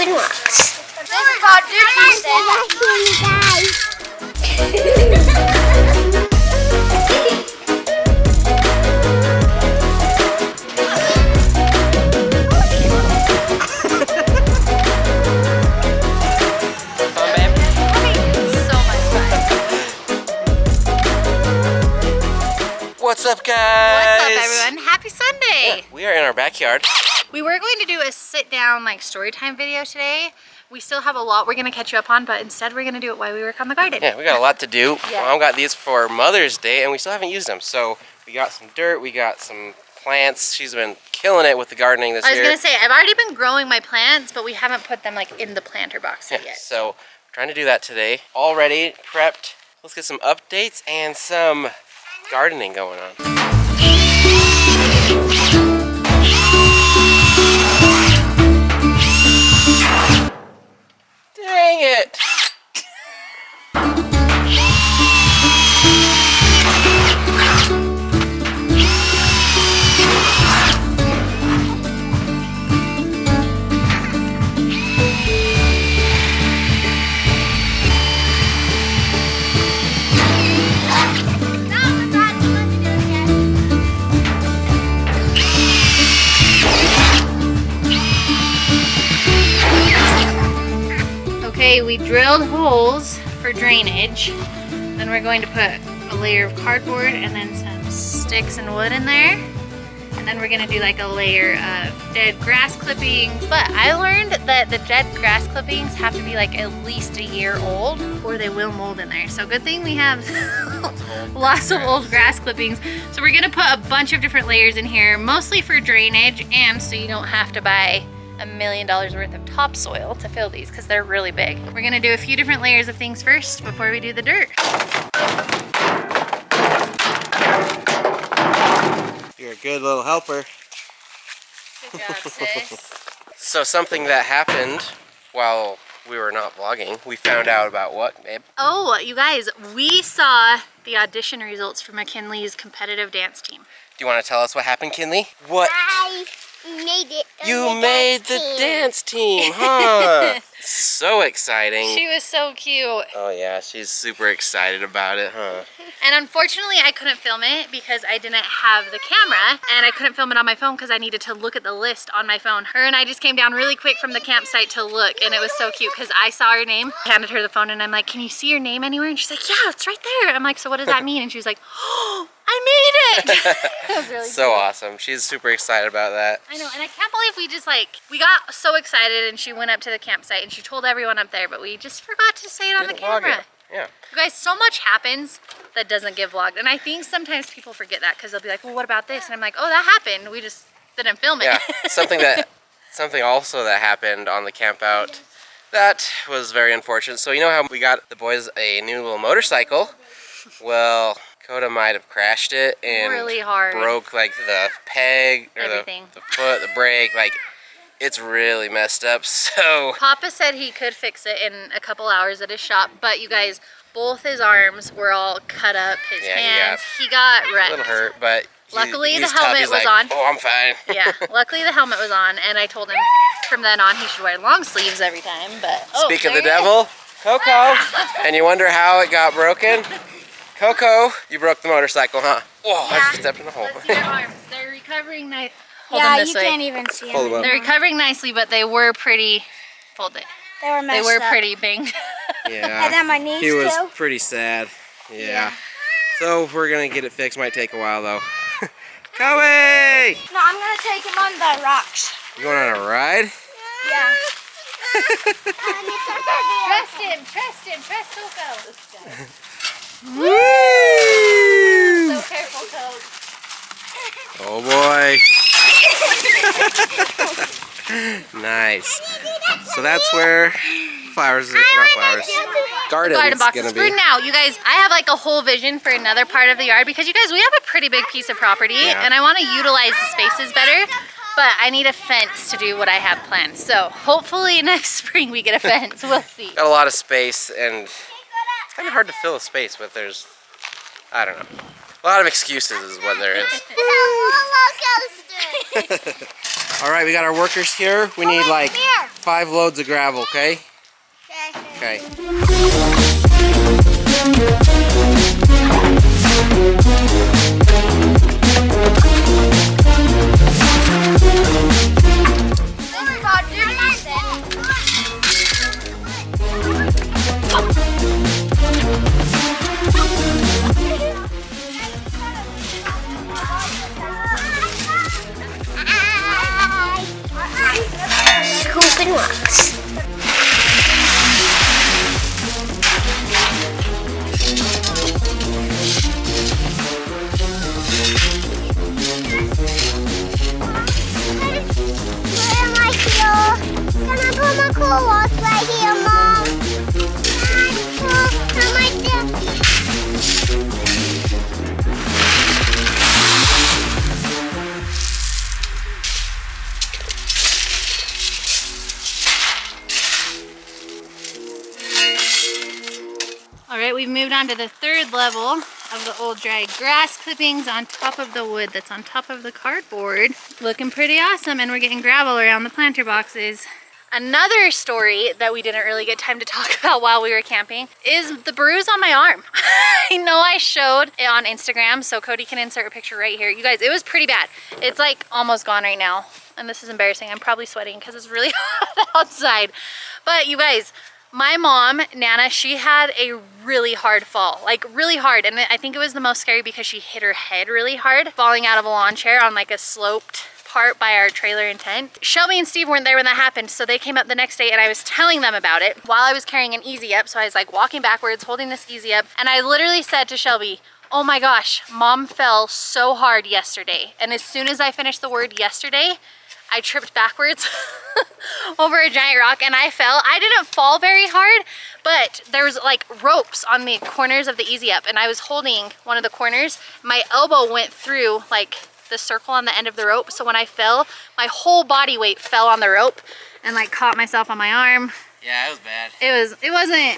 open rocks. This is called What's up, guys? What's up, everyone? Happy Sunday! Yeah, we are in our backyard. We were going to do a sit-down like story time video today. We still have a lot we're going to catch you up on, but instead we're going to do it while we work on the garden. Yeah, we got a lot to do. Yeah. Mom got these for Mother's Day, and we still haven't used them. So we got some dirt, we got some plants. She's been killing it with the gardening this year. I was going to say, I've already been growing my plants, but we haven't put them like in the planter box yet. So we're trying to do that today. All ready, prepped. Let's get some updates and some gardening going on. Dang it! Okay, we drilled holes for drainage. Then we're going to put a layer of cardboard and then some sticks and wood in there. And then we're gonna do like a layer of dead grass clippings. But I learned that the dead grass clippings have to be like at least a year old or they will mold in there. So good thing we have lots of old grass clippings. So we're gonna put a bunch of different layers in here, mostly for drainage and so you don't have to buy $1 million worth of topsoil to fill these because they're really big. We're gonna do a few different layers of things first before we do the dirt. You're a good little helper. Good job, sis. So something that happened while we were not vlogging, we found out about what, babe? Oh, you guys, we saw the audition results for Kinlee's competitive dance team. Do you want to tell us what happened, Kinlee? What? I made it. You made the dance team, huh? So exciting. She was so cute. Oh yeah, she's super excited about it, huh? And unfortunately, I couldn't film it because I didn't have the camera and I couldn't film it on my phone because I needed to look at the list on my phone. Her and I just came down really quick from the campsite to look and it was so cute because I saw her name. I handed her the phone and I'm like, can you see your name anywhere? And she's like, yeah, it's right there. I'm like, so what does that mean? And she was like, oh, I made it. That was really So cute. awesome. She's super excited about that. I know, and I can't believe we got so excited and she went up to the campsite and she told everyone up there, but we just forgot to say it on the Didn't vlog camera. it. Yeah. You guys, so much happens that doesn't get vlogged. And I think sometimes people forget that because they'll be like, well, what about this? And I'm like, oh, that happened. We just didn't film it. Yeah, something also that happened on the camp out that was very unfortunate. So you know how we got the boys a new little motorcycle? Well, Dakota might have crashed it and really hard. Broke like the peg or the foot, the brake, like it's really messed up. So Papa said he could fix it in a couple hours at his shop, but you guys, both his arms were all cut up, his hands, he got wrecked. A little hurt, but luckily the he's helmet tough. was He's on. Oh, I'm fine. Yeah, luckily the helmet was on, and I told him from then on he should wear long sleeves every time. But Speak of the devil, Coco, and you wonder how it got broken? Coco, you broke the motorcycle, huh? Whoa, Yeah. I stepped in a hole. Let's see their arms. They're recovering nicely. Yeah, you can't even see Hold them. them up. They're recovering nicely, but they were pretty. Fold it. They were messed They were up. pretty banged. Yeah. And then my knees He was too. pretty sad. Yeah. So we're gonna get it fixed. Might take a while though. Kobe! No, I'm gonna take him on the rocks. You going on a ride? Yeah. Trust him, trust Coco. Woo! So careful, Coco. Oh boy. Nice. So that's where flowers, not flowers, garden's Garden boxes gonna for be. now. You guys, I have like a whole vision for another part of the yard because you guys, we have a pretty big piece of property and I want to utilize the spaces better, but I need a fence to do what I have planned. So hopefully next spring we get a fence. We'll see. Got a lot of space and it's kind of hard to fill a space with. There's, I don't know, a lot of excuses is what there is. Roller coaster. All right, we got our workers here. We need like 5 loads of gravel, okay? Okay. Scooping rocks. Can I put my cool rocks right here, Mom? Alright, we've moved on to the 3rd level of the old dry grass clippings on top of the wood that's on top of the cardboard. Looking pretty awesome, and we're getting gravel around the planter boxes. Another story that we didn't really get time to talk about while we were camping is the bruise on my arm. I know I showed it on Instagram, so Cody can insert a picture right here. You guys, it was pretty bad. It's like almost gone right now, and this is embarrassing. I'm probably sweating because it's really hot outside. But you guys, my mom, Nana, she had a really hard fall, like really hard. And I think it was the most scary because she hit her head really hard, falling out of a lawn chair on like a sloped part by our trailer and tent. Shelby and Steve weren't there when that happened, so they came up the next day and I was telling them about it while I was carrying an easy up. So I was like walking backwards, holding this easy up, and I literally said to Shelby, oh my gosh, Mom fell so hard yesterday. And as soon as I finished the word yesterday, I tripped backwards over a giant rock and I fell. I didn't fall very hard, but there was like ropes on the corners of the easy up, and I was holding one of the corners. My elbow went through like the circle on the end of the rope, so when I fell, my whole body weight fell on the rope and like caught myself on my arm. Yeah, it was bad.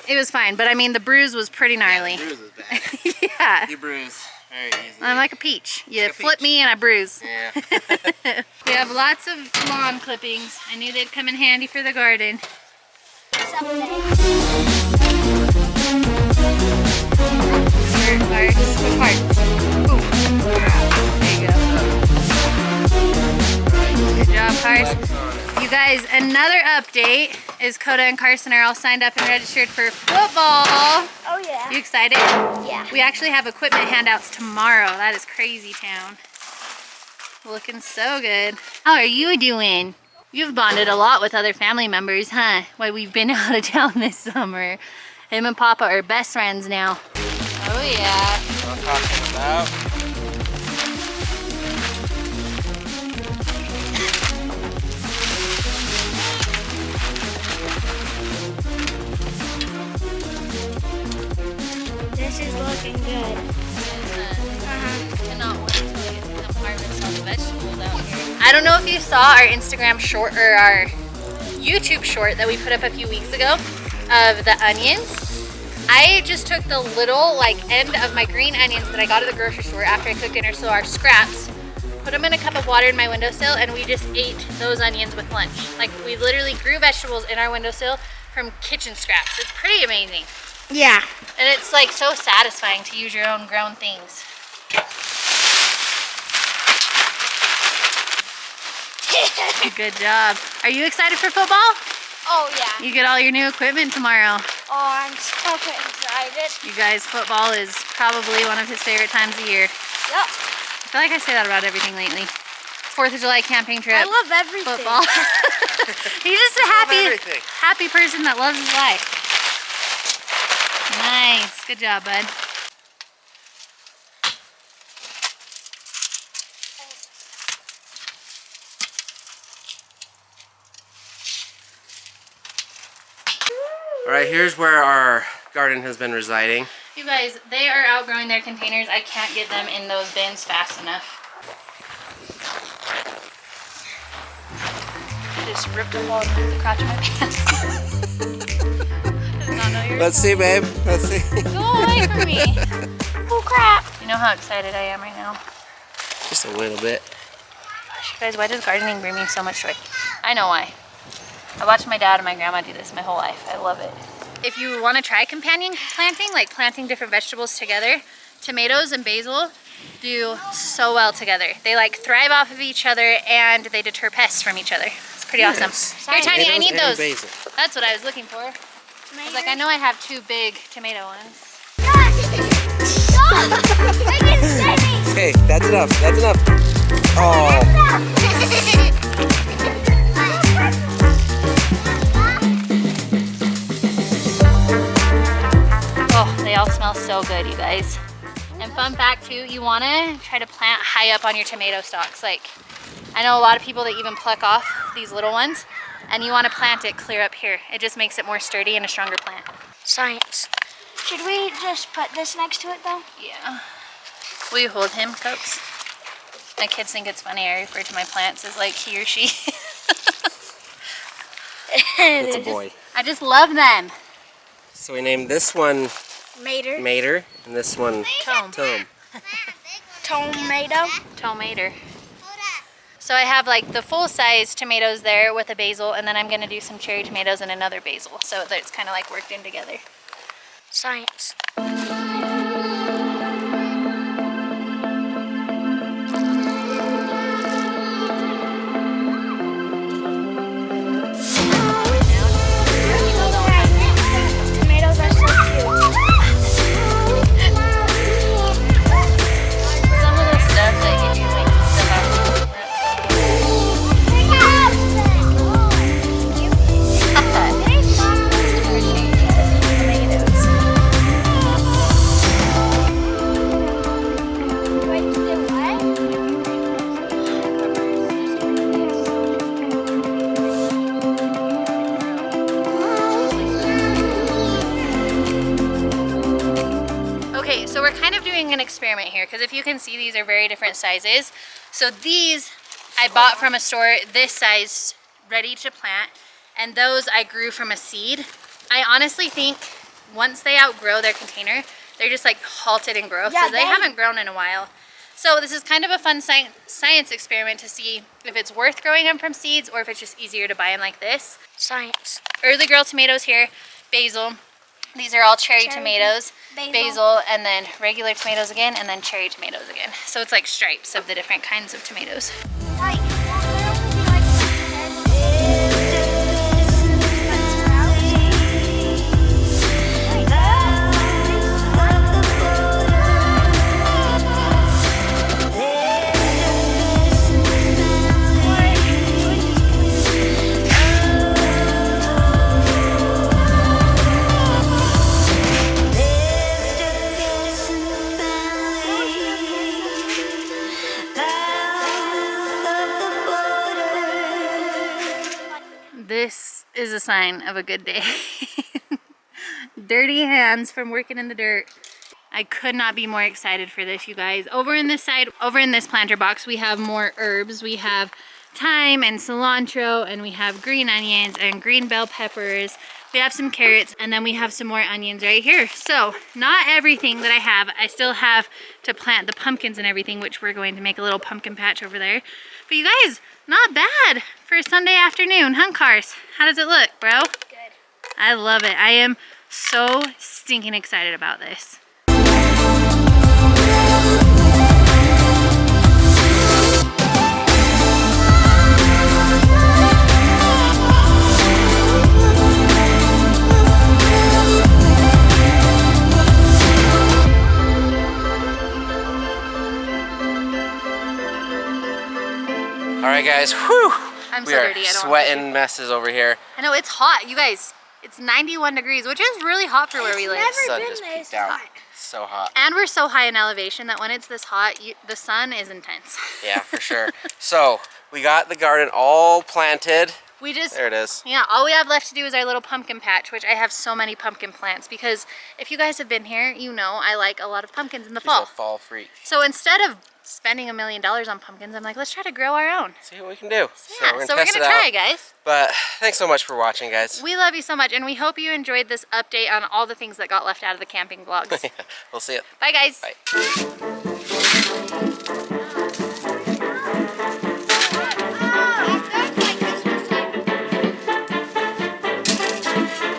It was fine, but I mean the bruise was pretty gnarly. Yeah, the bruise was bad. Yeah. You bruise very easily. I'm like a peach. You like a flip peach. me and I bruise. Yeah. We have lots of lawn clippings. I knew they'd come in handy for the garden. Which part? Ooh. There you go. Good job, Cars. You guys, another update is Coda and Carson are all signed up and registered for football. Oh yeah. You excited? Yeah. We actually have equipment handouts tomorrow. That is crazy town. Looking so good. How are you doing? You've bonded a lot with other family members, huh? While we've been out of town this summer. Him and Papa are best friends now. Oh yeah. What I'm talking about. This is looking good. Cannot wait till we get to come harvest all the vegetables out here. I don't know if you saw our Instagram short or our YouTube short that we put up a few weeks ago of the onions. I just took the little like end of my green onions that I got at the grocery store after I cooked dinner, so our scraps, put them in a cup of water in my windowsill, and we just ate those onions with lunch. Like we literally grew vegetables in our windowsill from kitchen scraps. It's pretty amazing. Yeah. And it's like so satisfying to use your own grown things. Good job. Are you excited for football? Oh yeah. You get all your new equipment tomorrow. Oh, I'm so excited. You guys, football is probably one of his favorite times of year. Yep. I feel like I say that about everything lately. 4th of July camping trip. I love everything. Football. He's just a happy person that loves his life. Nice. Good job, bud. All right, here's where our garden has been residing. You guys, they are outgrowing their containers. I can't get them in those bins fast enough. I just ripped a hole in the crotch of my pants. Did not know you were Let's see, babe. Let's see. Go away from me. Oh crap. You know how excited I am right now. Just a little bit. gosh, guys, why does gardening bring me so much joy? I know why. I watched my dad and my grandma do this my whole life. I love it. If you want to try companion planting, like planting different vegetables together, tomatoes and basil do so well together. They like thrive off of each other and they deter pests from each other. It's pretty awesome. Here, Tiny, I need those. Basil. That's what I was looking for. I was like, I know I have 2 big tomato ones. Okay, that's enough. That's enough. Oh. Oh, they all smell so good, you guys. And fun fact too, you want to try to plant high up on your tomato stalks. Like, I know a lot of people that even pluck off these little ones, and you want to plant it clear up here. It just makes it more sturdy and a stronger plant. Science. Should we just put this next to it though? Yeah. Will you hold him, Cokes? My kids think it's funny. I refer to my plants as like he or she. It's a boy. I just love them. So we named this one Mater. Mater, and this one Tome. Tome. Tomato. Tomater. So I have like the full size tomatoes there with a basil, and then I'm gonna do some cherry tomatoes and another basil, so that it's kind of like worked in together. Science. Tomatoes are so cute. Some of the stuff that you do like stuff out. Okay, so we're kind of doing an experiment here because if you can see, these are very different sizes. So these I bought from a store this size, ready to plant, and those I grew from a seed. I honestly think once they outgrow their container, they're just like halted in growth, Yeah, so they haven't grown in a while. So this is kind of a fun science experiment to see if it's worth growing them from seeds or if it's just easier to buy them like this. Science. Early girl tomatoes here, basil. These are all cherry tomatoes, basil, and then regular tomatoes again, and then cherry tomatoes again. So it's like stripes of the different kinds of tomatoes. This is a sign of a good day. Dirty hands from working in the dirt. I could not be more excited for this, you guys. Over in this side, over in this planter box, we have more herbs. We have thyme and cilantro, and we have green onions and green bell peppers. We have some carrots, and then we have some more onions right here. So not everything that I have. I still have to plant the pumpkins and everything, which we're going to make a little pumpkin patch over there. But you guys, not bad for a Sunday afternoon, huh, Cars? How does it look, bro? Good. I love it. I am so stinking excited about this. All right, guys. Whew. I'm so We are dirty. I don't sweating messes over here. I know, it's hot, you guys. It's 91 degrees, which is really hot for where we live. never- Sun been just this peeked out. hot. So hot. And we're so high in elevation that when it's this hot, the sun is intense. Yeah, for sure. So we got the garden all planted. We just, There it is. yeah, all we have left to do is our little pumpkin patch, which I have so many pumpkin plants because if you guys have been here, you know I like a lot of pumpkins in the She's a fall. fall freak. So instead of spending $1 million on pumpkins, I'm like, let's try to grow our own. See what we can do. Yeah, so we're test gonna it try, out. guys. But thanks so much for watching, guys. We love you so much, and we hope you enjoyed this update on all the things that got left out of the camping vlogs. We'll see you. Bye, guys. Bye. Bye.